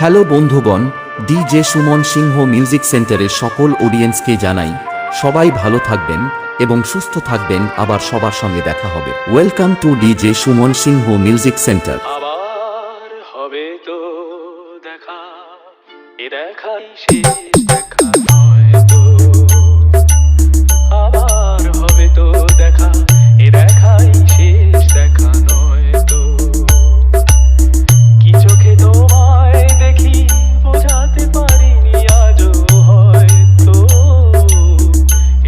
Hello বন্ধুগণ, DJ Suman Singha music সেন্টারের সকল অডিয়েন্সকে জানাই সবাই ভালো থাকবেন এবং সুস্থ থাকবেন। আবার সবার সঙ্গে দেখা হবে। Welcome to DJ Suman Singha music centre. আবার হবে তো দেখা, এ দেখাই শেষ দেখা নয় তো। আবার হবে তো দেখা, এ দেখাই শেষ দেখা নয় তো। কি চোখে তোমায় দেখি বোঝাতে পারিনি আজও হয়তো,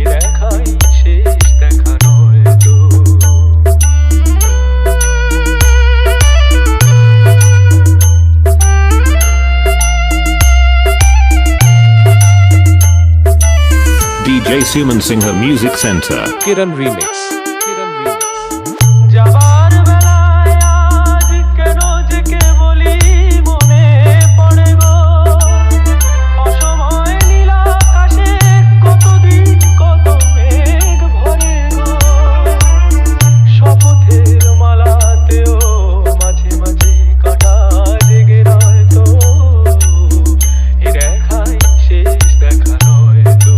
এ দেখাই শেষ দেখা নয় তো। DJ Suman Singha Music Center. Kiran Remix. যাবার বেলায় আজ কেন যে কে বলি মনে পড়ে গো। অসময় নীল আকাশে কতদিন কত মেঘ ভরে গো। শপথের মালাতেও মাঝে মাঝে কাটা জেগে রয় তো, এ দেখাই শেষ দেখা নয় তো।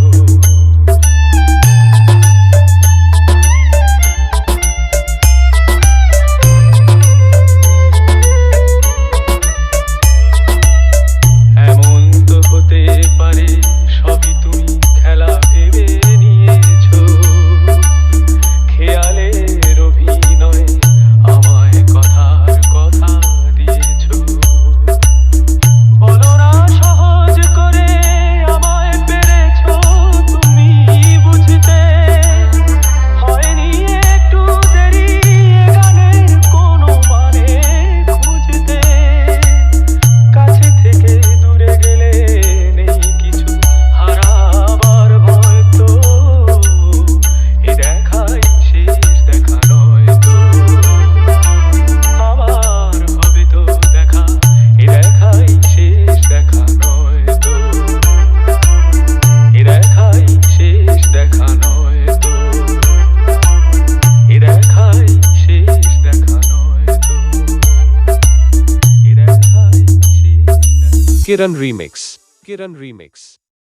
এমন তো হতে পারে সবই তুমি খেলা ভেবে নিয়েছো, খেয়ালের অভিনয়ে আমায় কথার কথা দিয়েছো। বলো না সহজ করে আমায় পেরেছো তুমি বুঝতে, হয়নি একটু দেরি এ গানের কোনো মানে খুঁজতে। কাছে থেকে দূরে গেলে নেই কিছু হারাবার ভয় তো, এ দেখাই শেষ দেখা নয় তো। আবার হবে তো দেখা, এ দেখাই শেষ দেখা নয় তো। এ দেখাই শেষ দেখা নয় তো। এ দেখাই শেষ দেখা নয় তো। এ দেখাই শেষ দেখা। Kiran Remix.